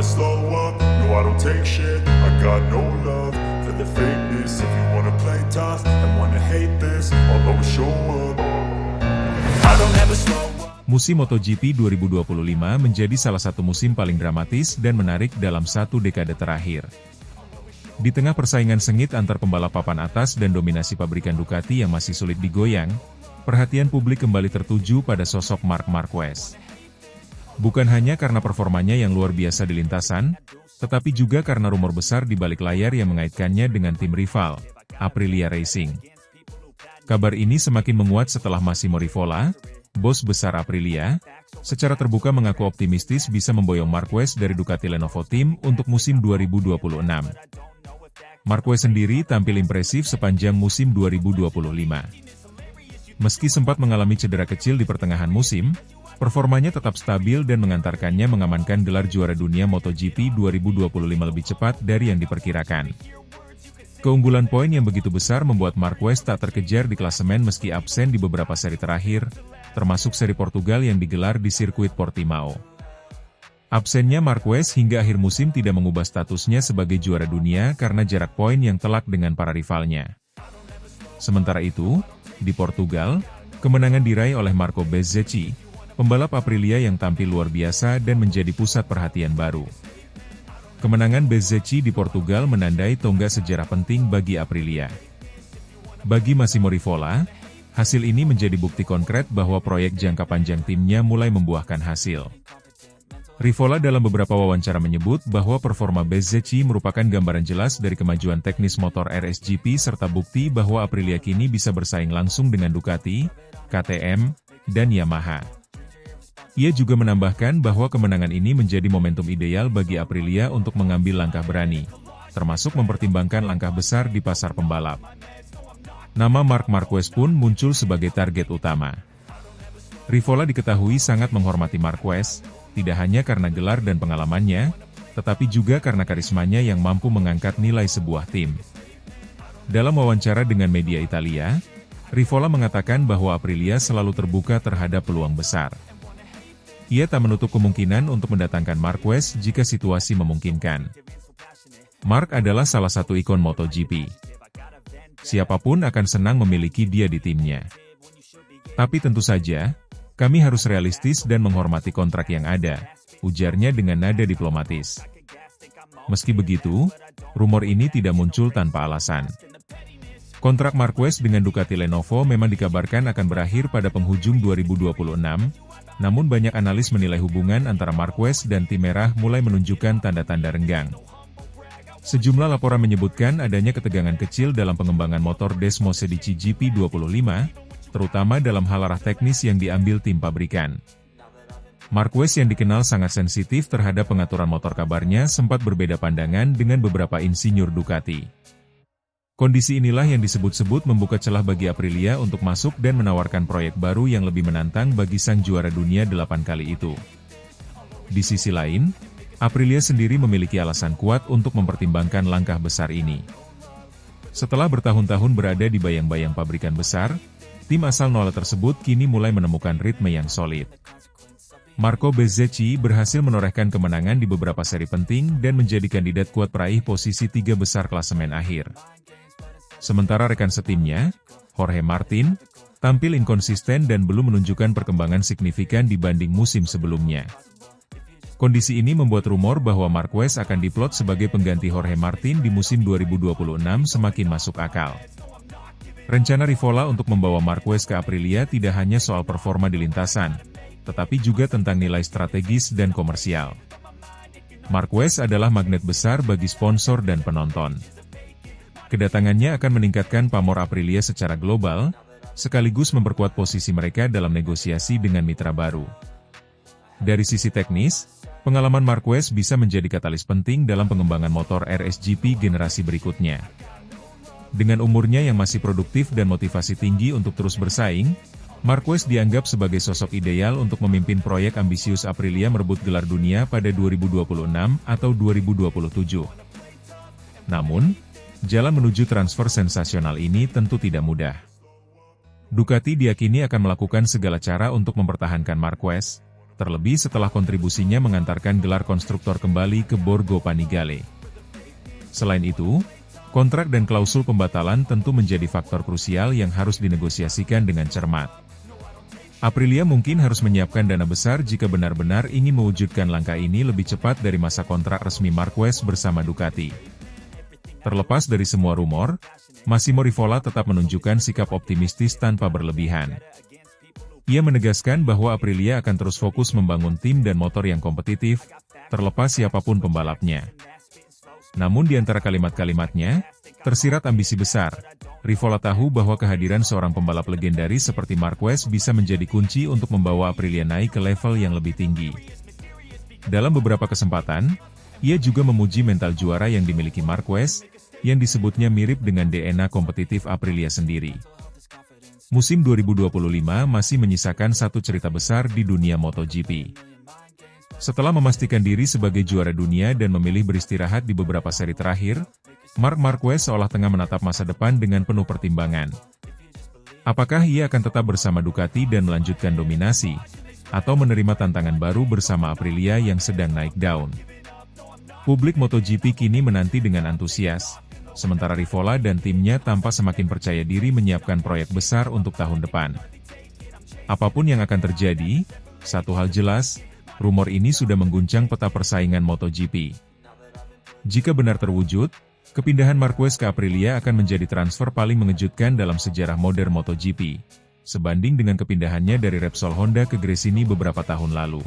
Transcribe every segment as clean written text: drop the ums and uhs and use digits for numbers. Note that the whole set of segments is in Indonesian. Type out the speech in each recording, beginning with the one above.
slow up, no I don't take shit. I got no love for the fakeness. If you wanna play tough and wanna hate this, I'll always show up. I don't ever slow up. Musim MotoGP 2025 menjadi salah satu musim paling dramatis dan menarik dalam satu dekade terakhir. Di tengah persaingan sengit antar pembalap papan atas dan dominasi pabrikan Ducati yang masih sulit digoyang, perhatian publik kembali tertuju pada sosok Marc Marquez. Bukan hanya karena performanya yang luar biasa di lintasan, tetapi juga karena rumor besar di balik layar yang mengaitkannya dengan tim rival, Aprilia Racing. Kabar ini semakin menguat setelah Massimo Rivola, bos besar Aprilia, secara terbuka mengaku optimistis bisa memboyong Marquez dari Ducati Lenovo Team untuk musim 2026. Marquez sendiri tampil impresif sepanjang musim 2025. Meski sempat mengalami cedera kecil di pertengahan musim, performanya tetap stabil dan mengantarkannya mengamankan gelar juara dunia MotoGP 2025 lebih cepat dari yang diperkirakan. Keunggulan poin yang begitu besar membuat Marquez tak terkejar di klasemen meski absen di beberapa seri terakhir, termasuk seri Portugal yang digelar di sirkuit Portimao. Absennya Marquez hingga akhir musim tidak mengubah statusnya sebagai juara dunia karena jarak poin yang telak dengan para rivalnya. Sementara itu, di Portugal, kemenangan diraih oleh Marco Bezzecchi, pembalap Aprilia yang tampil luar biasa dan menjadi pusat perhatian baru. Kemenangan Bezzecchi di Portugal menandai tonggak sejarah penting bagi Aprilia. Bagi Massimo Rivola, hasil ini menjadi bukti konkret bahwa proyek jangka panjang timnya mulai membuahkan hasil. Rivola dalam beberapa wawancara menyebut bahwa performa Bezzecchi merupakan gambaran jelas dari kemajuan teknis motor RSGP serta bukti bahwa Aprilia kini bisa bersaing langsung dengan Ducati, KTM, dan Yamaha. Ia juga menambahkan bahwa kemenangan ini menjadi momentum ideal bagi Aprilia untuk mengambil langkah berani, termasuk mempertimbangkan langkah besar di pasar pembalap. Nama Marc Marquez pun muncul sebagai target utama. Rivola diketahui sangat menghormati Marquez, tidak hanya karena gelar dan pengalamannya, tetapi juga karena karismanya yang mampu mengangkat nilai sebuah tim. Dalam wawancara dengan media Italia, Rivola mengatakan bahwa Aprilia selalu terbuka terhadap peluang besar. Ia tak menutup kemungkinan untuk mendatangkan Marquez jika situasi memungkinkan. Marc adalah salah satu ikon MotoGP. Siapapun akan senang memiliki dia di timnya. Tapi tentu saja, kami harus realistis dan menghormati kontrak yang ada, ujarnya dengan nada diplomatis. Meski begitu, rumor ini tidak muncul tanpa alasan. Kontrak Marquez dengan Ducati Lenovo memang dikabarkan akan berakhir pada penghujung 2026, namun banyak analis menilai hubungan antara Marquez dan tim merah mulai menunjukkan tanda-tanda renggang. Sejumlah laporan menyebutkan adanya ketegangan kecil dalam pengembangan motor Desmosedici GP25, terutama dalam hal arah teknis yang diambil tim pabrikan. Marquez yang dikenal sangat sensitif terhadap pengaturan motor kabarnya sempat berbeda pandangan dengan beberapa insinyur Ducati. Kondisi inilah yang disebut-sebut membuka celah bagi Aprilia untuk masuk dan menawarkan proyek baru yang lebih menantang bagi sang juara dunia 8 kali itu. Di sisi lain, Aprilia sendiri memiliki alasan kuat untuk mempertimbangkan langkah besar ini. Setelah bertahun-tahun berada di bayang-bayang pabrikan besar, tim asal Nola tersebut kini mulai menemukan ritme yang solid. Marco Bezzecchi berhasil menorehkan kemenangan di beberapa seri penting dan menjadi kandidat kuat peraih posisi 3 besar klasemen akhir. Sementara rekan setimnya, Jorge Martin, tampil inkonsisten dan belum menunjukkan perkembangan signifikan dibanding musim sebelumnya. Kondisi ini membuat rumor bahwa Marquez akan diplot sebagai pengganti Jorge Martin di musim 2026 semakin masuk akal. Rencana Rivola untuk membawa Marquez ke Aprilia tidak hanya soal performa di lintasan, tetapi juga tentang nilai strategis dan komersial. Marquez adalah magnet besar bagi sponsor dan penonton. Kedatangannya akan meningkatkan pamor Aprilia secara global, sekaligus memperkuat posisi mereka dalam negosiasi dengan mitra baru. Dari sisi teknis, pengalaman Marquez bisa menjadi katalis penting dalam pengembangan motor RSGP generasi berikutnya. Dengan umurnya yang masih produktif dan motivasi tinggi untuk terus bersaing, Marquez dianggap sebagai sosok ideal untuk memimpin proyek ambisius Aprilia merebut gelar dunia pada 2026 atau 2027. Namun, jalan menuju transfer sensasional ini tentu tidak mudah. Ducati diyakini akan melakukan segala cara untuk mempertahankan Marquez, terlebih setelah kontribusinya mengantarkan gelar konstruktor kembali ke Borgo Panigale. Selain itu, kontrak dan klausul pembatalan tentu menjadi faktor krusial yang harus dinegosiasikan dengan cermat. Aprilia mungkin harus menyiapkan dana besar jika benar-benar ingin mewujudkan langkah ini lebih cepat dari masa kontrak resmi Marquez bersama Ducati. Terlepas dari semua rumor, Massimo Rivola tetap menunjukkan sikap optimistis tanpa berlebihan. Ia menegaskan bahwa Aprilia akan terus fokus membangun tim dan motor yang kompetitif, terlepas siapapun pembalapnya. Namun di antara kalimat-kalimatnya, tersirat ambisi besar. Rivola tahu bahwa kehadiran seorang pembalap legendaris seperti Marquez bisa menjadi kunci untuk membawa Aprilia naik ke level yang lebih tinggi. Dalam beberapa kesempatan, ia juga memuji mental juara yang dimiliki Marquez, yang disebutnya mirip dengan DNA kompetitif Aprilia sendiri. Musim 2025 masih menyisakan satu cerita besar di dunia MotoGP. Setelah memastikan diri sebagai juara dunia dan memilih beristirahat di beberapa seri terakhir, Marc Marquez seolah tengah menatap masa depan dengan penuh pertimbangan. Apakah ia akan tetap bersama Ducati dan melanjutkan dominasi, atau menerima tantangan baru bersama Aprilia yang sedang naik daun? Publik MotoGP kini menanti dengan antusias, sementara Rivola dan timnya tampak semakin percaya diri menyiapkan proyek besar untuk tahun depan. Apapun yang akan terjadi, satu hal jelas, rumor ini sudah mengguncang peta persaingan MotoGP. Jika benar terwujud, kepindahan Marquez ke Aprilia akan menjadi transfer paling mengejutkan dalam sejarah modern MotoGP, sebanding dengan kepindahannya dari Repsol Honda ke Gresini beberapa tahun lalu.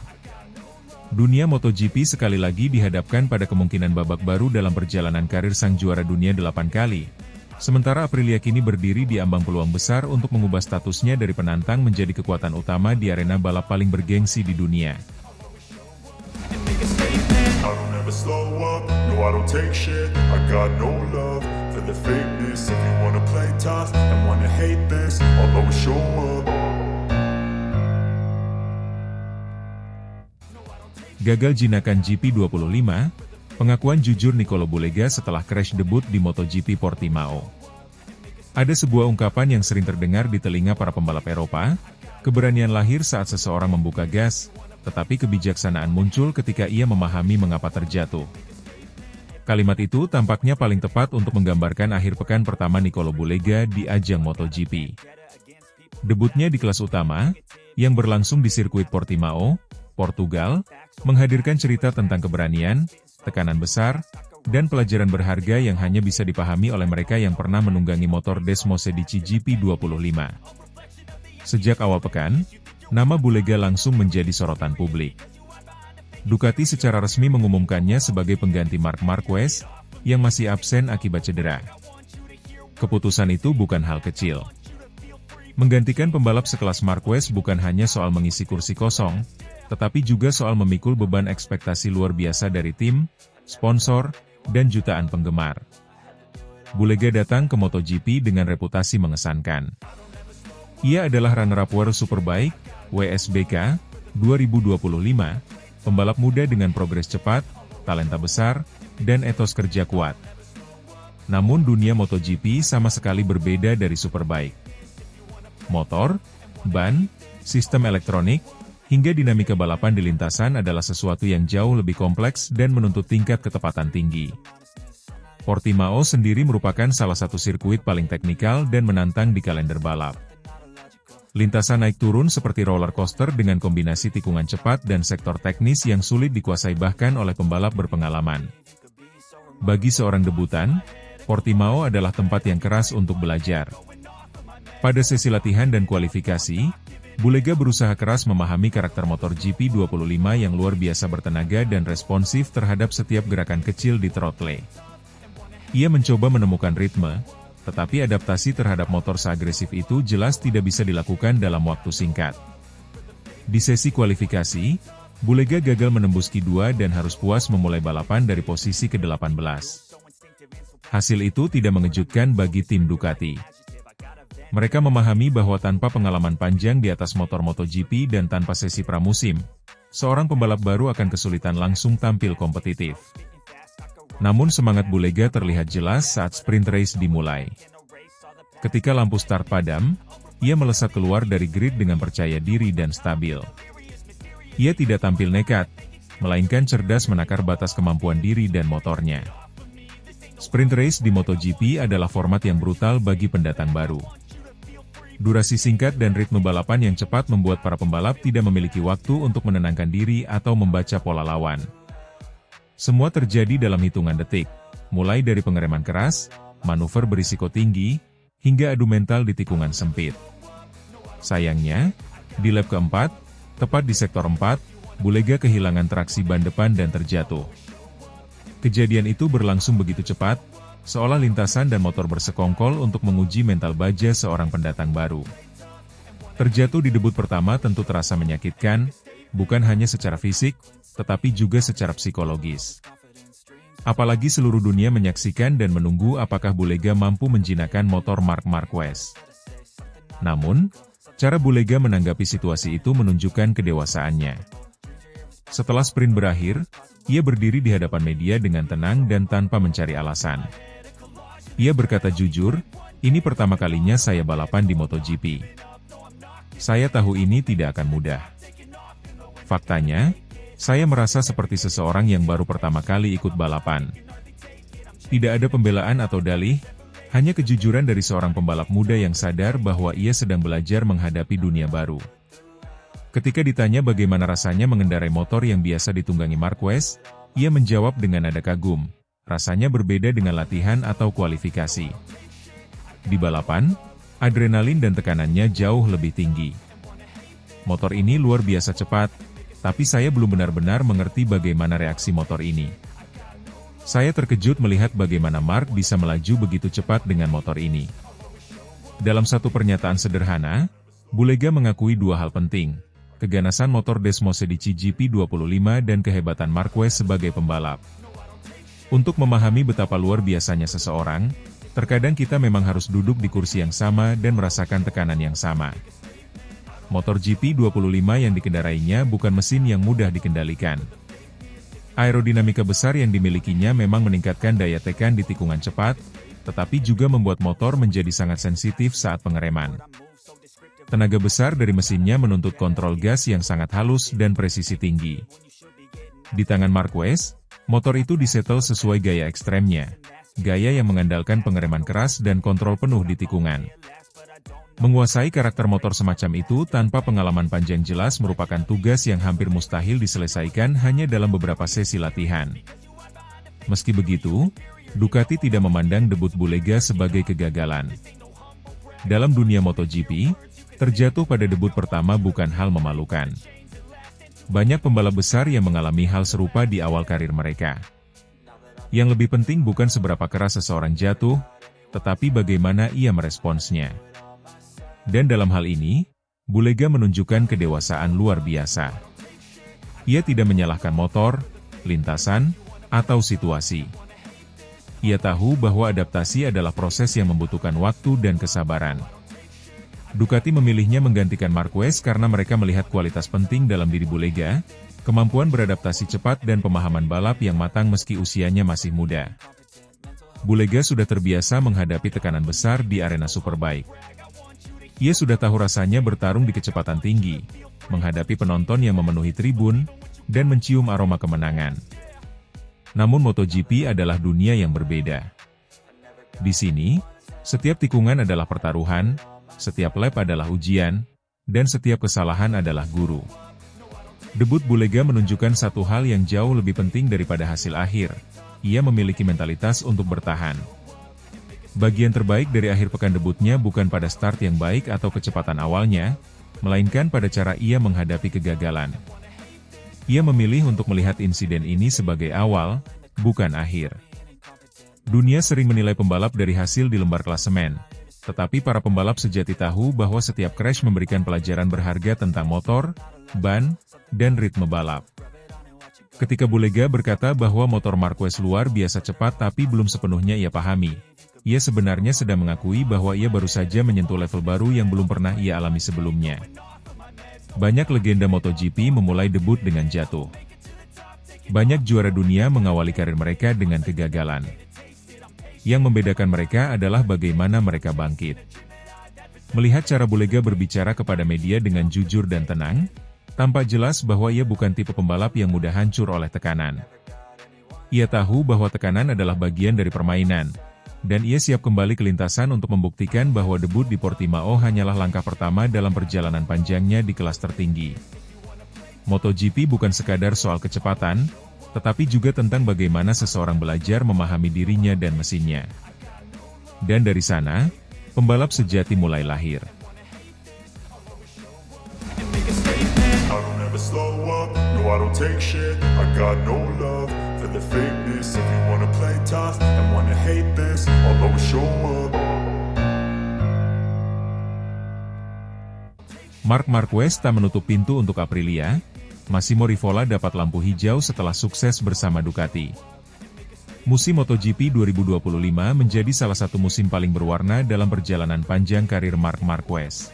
Dunia MotoGP sekali lagi dihadapkan pada kemungkinan babak baru dalam perjalanan karir sang juara dunia 8 kali, sementara Aprilia kini berdiri di ambang peluang besar untuk mengubah statusnya dari penantang menjadi kekuatan utama di arena balap paling bergengsi di dunia. I don't ever slow up, no I don't take shit. I got no love for the fakeness. If you wanna play tough and wanna hate this, I'll always show up. Gagal jinakan GP25, pengakuan jujur Nicolo Bulega setelah crash debut di MotoGP Portimao. Ada sebuah ungkapan yang sering terdengar di telinga para pembalap Eropa, keberanian lahir saat seseorang membuka gas, tetapi kebijaksanaan muncul ketika ia memahami mengapa terjatuh. Kalimat itu tampaknya paling tepat untuk menggambarkan akhir pekan pertama Nicolo Bulega di ajang MotoGP. Debutnya di kelas utama, yang berlangsung di sirkuit Portimao, Portugal, menghadirkan cerita tentang keberanian, tekanan besar, dan pelajaran berharga yang hanya bisa dipahami oleh mereka yang pernah menunggangi motor Desmosedici GP25. Sejak awal pekan, nama Bulega langsung menjadi sorotan publik. Ducati secara resmi mengumumkannya sebagai pengganti Marc Marquez, yang masih absen akibat cedera. Keputusan itu bukan hal kecil. Menggantikan pembalap sekelas Marquez bukan hanya soal mengisi kursi kosong, tetapi juga soal memikul beban ekspektasi luar biasa dari tim, sponsor, dan jutaan penggemar. Bulega datang ke MotoGP dengan reputasi mengesankan. Ia adalah runner-up World Superbike, WSBK, 2025, pembalap muda dengan progres cepat, talenta besar, dan etos kerja kuat. Namun dunia MotoGP sama sekali berbeda dari Superbike. Motor, ban, sistem elektronik, hingga dinamika balapan di lintasan adalah sesuatu yang jauh lebih kompleks dan menuntut tingkat ketepatan tinggi. Portimao sendiri merupakan salah satu sirkuit paling teknikal dan menantang di kalender balap. Lintasan naik turun seperti roller coaster dengan kombinasi tikungan cepat dan sektor teknis yang sulit dikuasai bahkan oleh pembalap berpengalaman. Bagi seorang debutan, Portimao adalah tempat yang keras untuk belajar. Pada sesi latihan dan kualifikasi, Bulega berusaha keras memahami karakter motor GP25 yang luar biasa bertenaga dan responsif terhadap setiap gerakan kecil di throttle. Ia mencoba menemukan ritme, tetapi adaptasi terhadap motor seagresif itu jelas tidak bisa dilakukan dalam waktu singkat. Di sesi kualifikasi, Bulega gagal menembus Q2 dan harus puas memulai balapan dari posisi ke-18. Hasil itu tidak mengejutkan bagi tim Ducati. Mereka memahami bahwa tanpa pengalaman panjang di atas motor MotoGP dan tanpa sesi pramusim, seorang pembalap baru akan kesulitan langsung tampil kompetitif. Namun semangat Bulega terlihat jelas saat sprint race dimulai. Ketika lampu start padam, ia melesat keluar dari grid dengan percaya diri dan stabil. Ia tidak tampil nekat, melainkan cerdas menakar batas kemampuan diri dan motornya. Sprint race di MotoGP adalah format yang brutal bagi pendatang baru. Durasi singkat dan ritme balapan yang cepat membuat para pembalap tidak memiliki waktu untuk menenangkan diri atau membaca pola lawan. Semua terjadi dalam hitungan detik, mulai dari pengereman keras, manuver berisiko tinggi, hingga adu mental di tikungan sempit. Sayangnya, di lap keempat, tepat di sektor 4, Bulega kehilangan traksi ban depan dan terjatuh. Kejadian itu berlangsung begitu cepat, seolah lintasan dan motor bersekongkol untuk menguji mental baja seorang pendatang baru. Terjatuh di debut pertama tentu terasa menyakitkan, bukan hanya secara fisik, tetapi juga secara psikologis. Apalagi seluruh dunia menyaksikan dan menunggu apakah Bulega mampu menjinakkan motor Marc Marquez. Namun, cara Bulega menanggapi situasi itu menunjukkan kedewasaannya. Setelah sprint berakhir, ia berdiri di hadapan media dengan tenang dan tanpa mencari alasan. Ia berkata jujur, "Ini pertama kalinya saya balapan di MotoGP. Saya tahu ini tidak akan mudah. Faktanya, saya merasa seperti seseorang yang baru pertama kali ikut balapan." Tidak ada pembelaan atau dalih, hanya kejujuran dari seorang pembalap muda yang sadar bahwa ia sedang belajar menghadapi dunia baru. Ketika ditanya bagaimana rasanya mengendarai motor yang biasa ditunggangi Marquez, ia menjawab dengan nada kagum, rasanya berbeda dengan latihan atau kualifikasi. Di balapan, adrenalin dan tekanannya jauh lebih tinggi. Motor ini luar biasa cepat, tapi saya belum benar-benar mengerti bagaimana reaksi motor ini. Saya terkejut melihat bagaimana Marc bisa melaju begitu cepat dengan motor ini. Dalam satu pernyataan sederhana, Bulega mengakui dua hal penting, keganasan motor Desmosedici GP25 dan kehebatan Marquez sebagai pembalap. Untuk memahami betapa luar biasanya seseorang, terkadang kita memang harus duduk di kursi yang sama dan merasakan tekanan yang sama. Motor GP25 yang dikendarainya bukan mesin yang mudah dikendalikan. Aerodinamika besar yang dimilikinya memang meningkatkan daya tekan di tikungan cepat, tetapi juga membuat motor menjadi sangat sensitif saat pengereman. Tenaga besar dari mesinnya menuntut kontrol gas yang sangat halus dan presisi tinggi. Di tangan Marquez, motor itu disetel sesuai gaya ekstremnya, gaya yang mengandalkan pengereman keras dan kontrol penuh di tikungan. Menguasai karakter motor semacam itu tanpa pengalaman panjang jelas merupakan tugas yang hampir mustahil diselesaikan hanya dalam beberapa sesi latihan. Meski begitu, Ducati tidak memandang debut Bulega sebagai kegagalan. Dalam dunia MotoGP, terjatuh pada debut pertama bukan hal memalukan. Banyak pembalap besar yang mengalami hal serupa di awal karir mereka. Yang lebih penting bukan seberapa keras seseorang jatuh, tetapi bagaimana ia meresponsnya. Dan dalam hal ini, Bulega menunjukkan kedewasaan luar biasa. Ia tidak menyalahkan motor, lintasan, atau situasi. Ia tahu bahwa adaptasi adalah proses yang membutuhkan waktu dan kesabaran. Ducati memilihnya menggantikan Marquez karena mereka melihat kualitas penting dalam diri Bulega, kemampuan beradaptasi cepat dan pemahaman balap yang matang meski usianya masih muda. Bulega sudah terbiasa menghadapi tekanan besar di arena Superbike. Ia sudah tahu rasanya bertarung di kecepatan tinggi, menghadapi penonton yang memenuhi tribun, dan mencium aroma kemenangan. Namun MotoGP adalah dunia yang berbeda. Di sini, setiap tikungan adalah pertaruhan, setiap lap adalah ujian, dan setiap kesalahan adalah guru. Debut Bulega menunjukkan satu hal yang jauh lebih penting daripada hasil akhir. Ia memiliki mentalitas untuk bertahan. Bagian terbaik dari akhir pekan debutnya bukan pada start yang baik atau kecepatan awalnya, melainkan pada cara ia menghadapi kegagalan. Ia memilih untuk melihat insiden ini sebagai awal, bukan akhir. Dunia sering menilai pembalap dari hasil di lembar klasemen, tetapi para pembalap sejati tahu bahwa setiap crash memberikan pelajaran berharga tentang motor, ban, dan ritme balap. Ketika Bulega berkata bahwa motor Marquez luar biasa cepat tapi belum sepenuhnya ia pahami, ia sebenarnya sedang mengakui bahwa ia baru saja menyentuh level baru yang belum pernah ia alami sebelumnya. Banyak legenda MotoGP memulai debut dengan jatuh. Banyak juara dunia mengawali karir mereka dengan kegagalan. Yang membedakan mereka adalah bagaimana mereka bangkit. Melihat cara Bulega berbicara kepada media dengan jujur dan tenang, Tampak jelas bahwa ia bukan tipe pembalap yang mudah hancur oleh tekanan. Ia tahu bahwa tekanan adalah bagian dari permainan, dan ia siap kembali ke lintasan untuk membuktikan bahwa debut di Portimao hanyalah langkah pertama dalam perjalanan panjangnya di kelas tertinggi. MotoGP bukan sekadar soal kecepatan, tetapi juga tentang bagaimana seseorang belajar memahami dirinya dan mesinnya. Dan dari sana, pembalap sejati mulai lahir. I don't ever slow up, no I don't take shit. I got no love for the fakeness. If you wanna play tough and wanna hate this, I'll always show up. Marc Marquez tak menutup pintu untuk Aprilia. Massimo Rivola dapat lampu hijau setelah sukses bersama Ducati. Musim MotoGP 2025 menjadi salah satu musim paling berwarna dalam perjalanan panjang karir Marc Marquez.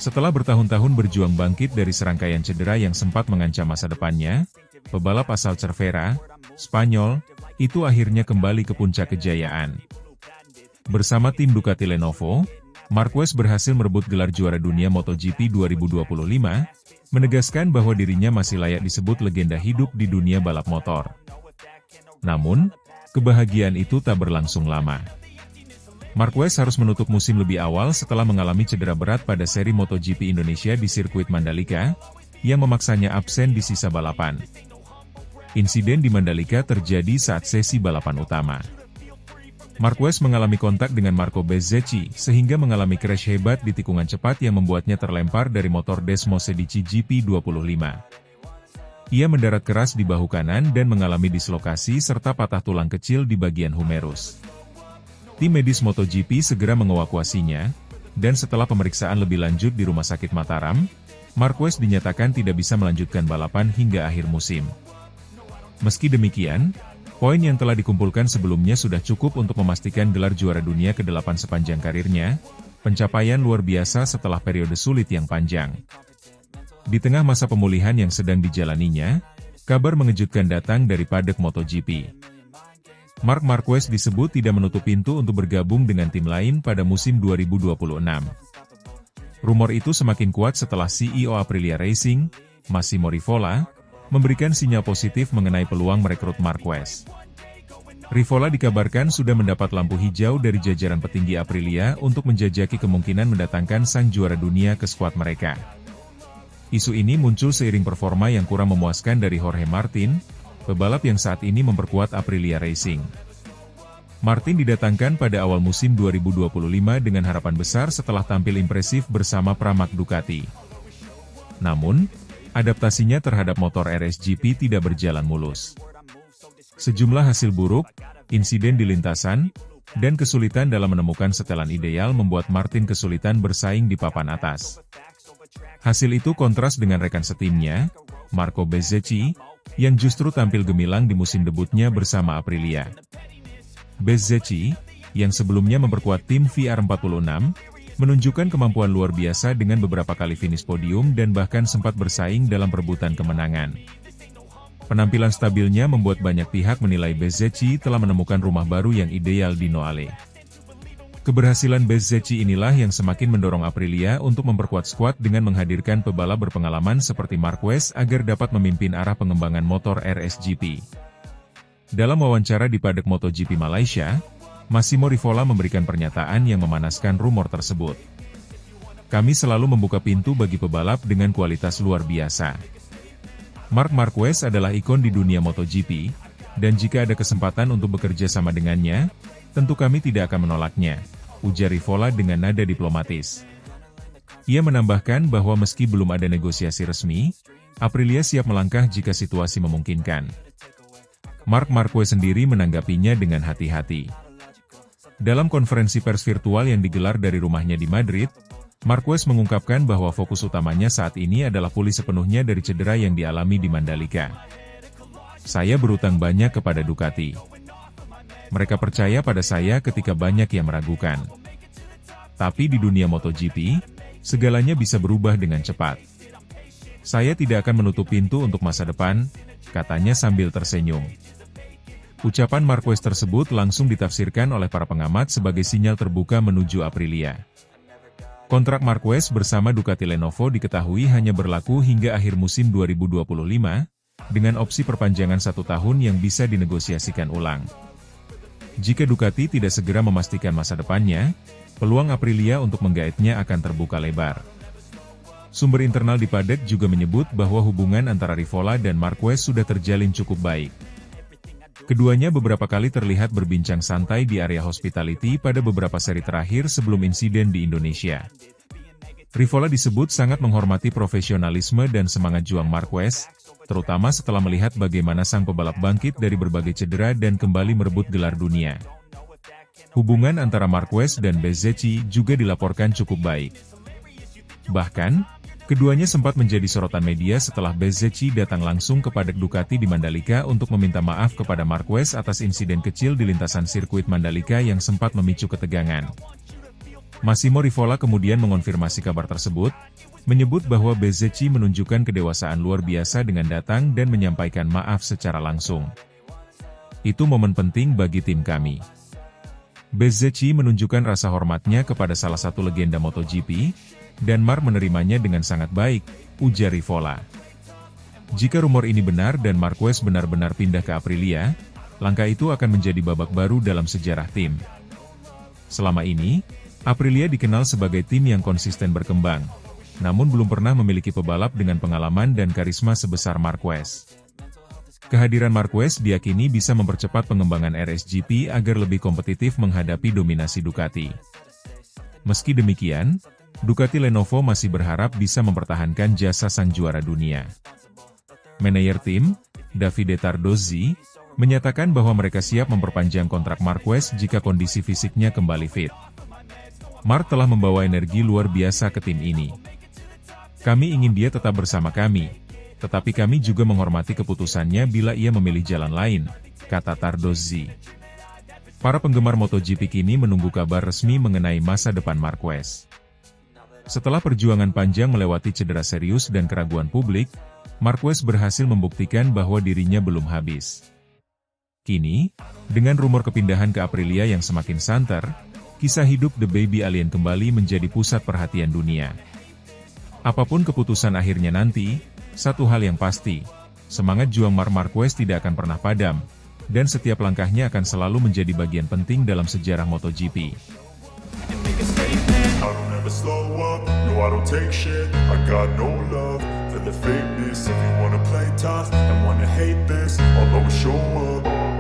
Setelah bertahun-tahun berjuang bangkit dari serangkaian cedera yang sempat mengancam masa depannya, pebalap asal Cervera, Spanyol, itu akhirnya kembali ke puncak kejayaan. Bersama tim Ducati Lenovo, Marquez berhasil merebut gelar juara dunia MotoGP 2025, menegaskan bahwa dirinya masih layak disebut legenda hidup di dunia balap motor. Namun, kebahagiaan itu tak berlangsung lama. Marquez harus menutup musim lebih awal setelah mengalami cedera berat pada seri MotoGP Indonesia di sirkuit Mandalika, yang memaksanya absen di sisa balapan. Insiden di Mandalika terjadi saat sesi balapan utama. Marquez mengalami kontak dengan Marco Bezzecchi sehingga mengalami crash hebat di tikungan cepat yang membuatnya terlempar dari motor Desmosedici GP25. Ia mendarat keras di bahu kanan dan mengalami dislokasi serta patah tulang kecil di bagian humerus. Tim medis MotoGP segera mengevakuasinya, dan setelah pemeriksaan lebih lanjut di Rumah Sakit Mataram, Marquez dinyatakan tidak bisa melanjutkan balapan hingga akhir musim. Meski demikian, poin yang telah dikumpulkan sebelumnya sudah cukup untuk memastikan gelar juara dunia ke-8 sepanjang karirnya, pencapaian luar biasa setelah periode sulit yang panjang. Di tengah masa pemulihan yang sedang dijalaninya, kabar mengejutkan datang dari paddock MotoGP. Marc Marquez disebut tidak menutup pintu untuk bergabung dengan tim lain pada musim 2026. Rumor itu semakin kuat setelah CEO Aprilia Racing, Massimo Rivola, memberikan sinyal positif mengenai peluang merekrut Marquez. Rivola dikabarkan sudah mendapat lampu hijau dari jajaran petinggi Aprilia untuk menjajaki kemungkinan mendatangkan sang juara dunia ke skuad mereka. Isu ini muncul seiring performa yang kurang memuaskan dari Jorge Martin, pebalap yang saat ini memperkuat Aprilia Racing. Martin didatangkan pada awal musim 2025 dengan harapan besar setelah tampil impresif bersama Pramac Ducati. Namun, adaptasinya terhadap motor RSGP tidak berjalan mulus. Sejumlah hasil buruk, insiden di lintasan, dan kesulitan dalam menemukan setelan ideal membuat Martin kesulitan bersaing di papan atas. Hasil itu kontras dengan rekan setimnya, Marco Bezzecchi, yang justru tampil gemilang di musim debutnya bersama Aprilia. Bezzecchi, yang sebelumnya memperkuat tim VR46, menunjukkan kemampuan luar biasa dengan beberapa kali finish podium dan bahkan sempat bersaing dalam perebutan kemenangan. Penampilan stabilnya membuat banyak pihak menilai Bezzecchi telah menemukan rumah baru yang ideal di Noale. Keberhasilan Bezzecchi inilah yang semakin mendorong Aprilia untuk memperkuat skuad dengan menghadirkan pebalap berpengalaman seperti Marquez agar dapat memimpin arah pengembangan motor RSGP. Dalam wawancara di paddock MotoGP Malaysia, Massimo Rivola memberikan pernyataan yang memanaskan rumor tersebut. Kami selalu membuka pintu bagi pebalap dengan kualitas luar biasa. Marc Marquez adalah ikon di dunia MotoGP, dan jika ada kesempatan untuk bekerja sama dengannya, tentu kami tidak akan menolaknya, ujar Rivola dengan nada diplomatis. Ia menambahkan bahwa meski belum ada negosiasi resmi, Aprilia siap melangkah jika situasi memungkinkan. Marc Marquez sendiri menanggapinya dengan hati-hati. Dalam konferensi pers virtual yang digelar dari rumahnya di Madrid, Marquez mengungkapkan bahwa fokus utamanya saat ini adalah pulih sepenuhnya dari cedera yang dialami di Mandalika. Saya berutang banyak kepada Ducati. Mereka percaya pada saya ketika banyak yang meragukan. Tapi di dunia MotoGP, segalanya bisa berubah dengan cepat. Saya tidak akan menutup pintu untuk masa depan, katanya sambil tersenyum. Ucapan Marquez tersebut langsung ditafsirkan oleh para pengamat sebagai sinyal terbuka menuju Aprilia. Kontrak Marquez bersama Ducati Lenovo diketahui hanya berlaku hingga akhir musim 2025, dengan opsi perpanjangan 1 tahun yang bisa dinegosiasikan ulang. Jika Ducati tidak segera memastikan masa depannya, peluang Aprilia untuk menggaetnya akan terbuka lebar. Sumber internal di Paddock juga menyebut bahwa hubungan antara Rivola dan Marquez sudah terjalin cukup baik. Keduanya beberapa kali terlihat berbincang santai di area hospitality pada beberapa seri terakhir sebelum insiden di Indonesia. Rivola disebut sangat menghormati profesionalisme dan semangat juang Marquez, terutama setelah melihat bagaimana sang pebalap bangkit dari berbagai cedera dan kembali merebut gelar dunia. Hubungan antara Marquez dan Bezzecchi juga dilaporkan cukup baik. Bahkan, keduanya sempat menjadi sorotan media setelah Bezzecchi datang langsung ke Paddock Ducati di Mandalika untuk meminta maaf kepada Marquez atas insiden kecil di lintasan sirkuit Mandalika yang sempat memicu ketegangan. Massimo Rivola kemudian mengonfirmasi kabar tersebut, menyebut bahwa Bezzecchi menunjukkan kedewasaan luar biasa dengan datang dan menyampaikan maaf secara langsung. Itu momen penting bagi tim kami. Bezzecchi menunjukkan rasa hormatnya kepada salah satu legenda MotoGP, dan Mark menerimanya dengan sangat baik, ujar Rivola. Jika rumor ini benar dan Marquez benar-benar pindah ke Aprilia, langkah itu akan menjadi babak baru dalam sejarah tim. Selama ini, Aprilia dikenal sebagai tim yang konsisten berkembang, namun belum pernah memiliki pebalap dengan pengalaman dan karisma sebesar Marquez. Kehadiran Marquez diyakini bisa mempercepat pengembangan RSGP agar lebih kompetitif menghadapi dominasi Ducati. Meski demikian, Ducati Lenovo masih berharap bisa mempertahankan jasa sang juara dunia. Manajer tim, Davide Tardozzi, menyatakan bahwa mereka siap memperpanjang kontrak Marquez jika kondisi fisiknya kembali fit. Mark telah membawa energi luar biasa ke tim ini. Kami ingin dia tetap bersama kami, tetapi kami juga menghormati keputusannya bila ia memilih jalan lain, kata Tardozzi. Para penggemar MotoGP kini menunggu kabar resmi mengenai masa depan Marquez. Setelah perjuangan panjang melewati cedera serius dan keraguan publik, Marquez berhasil membuktikan bahwa dirinya belum habis. Kini, dengan rumor kepindahan ke Aprilia yang semakin santer, kisah hidup The Baby Alien kembali menjadi pusat perhatian dunia. Apapun keputusan akhirnya nanti, satu hal yang pasti, semangat juang Marc Marquez tidak akan pernah padam, dan setiap langkahnya akan selalu menjadi bagian penting dalam sejarah MotoGP. I don't ever slow up, no I don't take shit. I got no love for the fakeness. If you wanna play tough and wanna hate this, I'll always show up.